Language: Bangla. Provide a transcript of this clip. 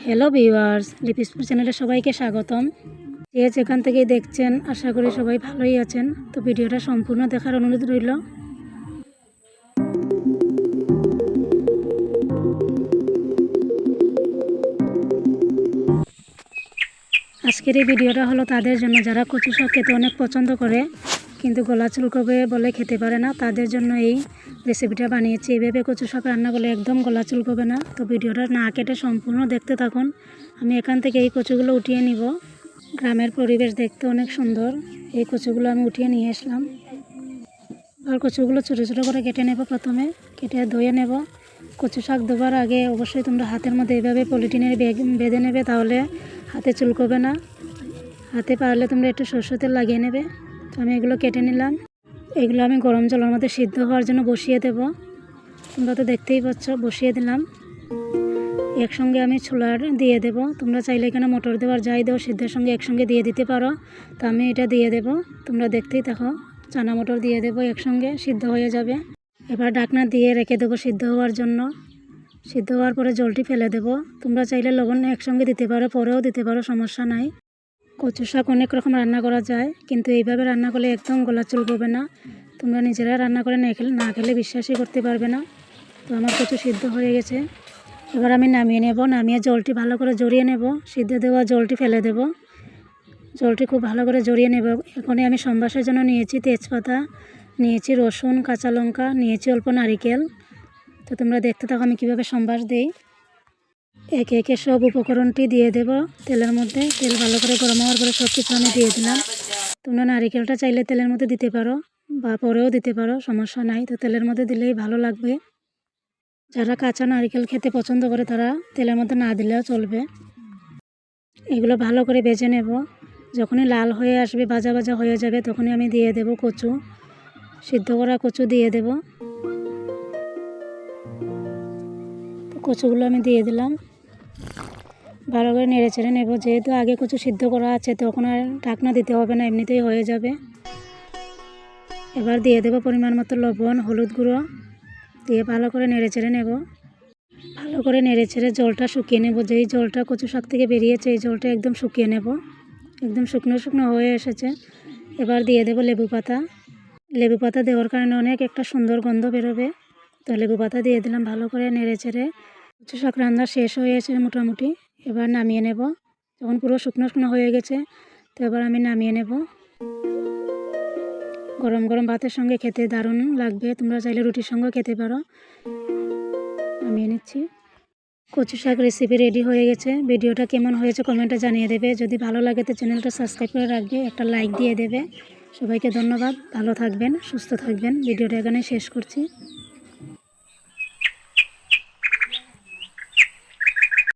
হ্যালো ভিউয়ার্স, লিপিসপুর চ্যানেলে সবাইকে স্বাগতম। যে যেখান থেকেই দেখছেন আশা করি সবাই ভালোই আছেন। তো ভিডিওটা সম্পূর্ণ দেখার অনুরোধ রইল। আজকের এই ভিডিওটা হলো তাদের জন্য যারা কচু শাক খেতে অনেক পছন্দ করে কিন্তু গলা চুলকবে বলে খেতে পারে না, তাদের জন্য এই রেসিপিটা বানিয়েছি। এইভাবে কচু শাক রান্না করলে একদম গলা চুলকবে না। তো ভিডিওটা না কেটে সম্পূর্ণ দেখতে থাকুন। আমি এখান থেকে এই কচুগুলো উঠিয়ে নিব। গ্রামের পরিবেশ দেখতে অনেক সুন্দর। এই কচুগুলো আমি উঠিয়ে নিয়ে আসলাম। আর কচুগুলো ছোটো ছোটো করে কেটে নেব। প্রথমে কেটে ধুয়ে নেব। কচু শাক দেওয়ার আগে অবশ্যই তোমরা হাতের মধ্যে এইভাবে পলিথিনের বেঁধে নেবে, তাহলে হাতে চুলকবে না। হাতে পারলে তোমরা একটু সরষের তেল লাগিয়ে নেবে। তো আমি এগুলো কেটে নিলাম। এগুলো আমি গরম জলের মধ্যে সিদ্ধ হওয়ার জন্য বসিয়ে দেব। তোমরা তো দেখতেই পাচ্ছ, বসিয়ে দিলাম। একসঙ্গে আমি ছোলার দিয়ে দেব। তোমরা চাইলে এখানে মটর দেওয়ার যাই দেও সিদ্ধের সঙ্গে একসঙ্গে দিয়ে দিতে পারো। তো আমি এটা দিয়ে দেব। তোমরা দেখতেই থাকো। চানা মটর দিয়ে দেব, একসঙ্গে সিদ্ধ হয়ে যাবে। এবার ঢাকনা দিয়ে রেখে দেবো সিদ্ধ হওয়ার জন্য। সিদ্ধ হওয়ার পরে জলটি ফেলে দেব। তোমরা চাইলে লবণ একসঙ্গে দিতে পারো, পরেও দিতে পারো, সমস্যা নাই। কচু শাক অনেক রকম রান্না করা যায়, কিন্তু এইভাবে রান্না করলে একদম গলা চুলকবে না। তোমরা নিজেরা রান্না করে না খেলে বিশ্বাসই করতে পারবে না। তো আমার কচু সিদ্ধ হয়ে গেছে। এবার আমি নামিয়ে নেব। নামিয়ে জলটি ভালো করে জড়িয়ে নেব। সিদ্ধ দেওয়া জলটি ফেলে দেব। জলটি খুব ভালো করে জড়িয়ে নেব। এখানে আমি সম্বাসের জন্য নিয়েছি তেজপাতা, নিয়েছি রসুন, কাঁচা লঙ্কা, নিয়েছি অল্প নারিকেল। তো তোমরা দেখতে থাকো আমি কীভাবে সম্বাস দিই। একে একে সব উপকরণটি দিয়ে দেব তেলের মধ্যে। তেল ভালো করে গরম হওয়ার পরে সব কিছু আমি দিয়ে দিলাম। তোমরা নারিকেলটা চাইলে তেলের মধ্যে দিতে পারো বা পরেও দিতে পারো, সমস্যা নাই। তো তেলের মধ্যে দিলেই ভালো লাগবে। যারা কাঁচা নারকেল খেতে পছন্দ করে তারা তেলের মধ্যে না দিলেও চলবে। এগুলো ভালো করে ভেজে নেব। যখনই লাল হয়ে আসবে, ভাজা ভাজা হয়ে যাবে, তখনই আমি দিয়ে দেব কচু, সিদ্ধ করা কচু দিয়ে দেব। তো কচুগুলো আমি দিয়ে দিলাম। ভালো করে নেড়ে চেড়ে নেব। যেহেতু আগে কচু সিদ্ধ করা আছে তখন আর ঢাকনা দিতে হবে না, এমনিতেই হয়ে যাবে। এবার দিয়ে দেব পরিমাণ মতো লবণ, হলুদ গুঁড়ো দিয়ে ভালো করে নেড়ে চেড়ে নেব। ভালো করে নেড়ে চেড়ে জলটা শুকিয়ে নেব। যেই জলটা কচু শাক থেকে বেরিয়েছে এই জলটা একদম শুকিয়ে নেব। একদম শুকনো শুকনো হয়ে এসেছে। এবার দিয়ে দেব লেবু পাতা। লেবু পাতা দেওয়ার কারণে অনেক একটা সুন্দর গন্ধ বেরোবে। তো লেবু পাতা দিয়ে দিলাম। ভালো করে নেড়ে চেড়ে কচু শাক রান্না শেষ হয়ে এসেছে মোটামুটি। এবার নামিয়ে নেব। যখন পুরো শুকনো শুকনো হয়ে গেছে তো এবার আমি নামিয়ে নেব। গরম গরম ভাতের সঙ্গে খেতে দারুণ লাগবে। তোমরা চাইলে রুটির সঙ্গেও খেতে পারো। নামিয়ে নিচ্ছি। কচু শাক রেসিপি রেডি হয়ে গেছে। ভিডিওটা কেমন হয়েছে কমেন্টে জানিয়ে দেবে। যদি ভালো লাগে তো চ্যানেলটা সাবস্ক্রাইব করে রাখবে, একটা লাইক দিয়ে দেবে। সবাইকে ধন্যবাদ। ভালো থাকবেন, সুস্থ থাকবেন। ভিডিওটা এখানে শেষ করছি।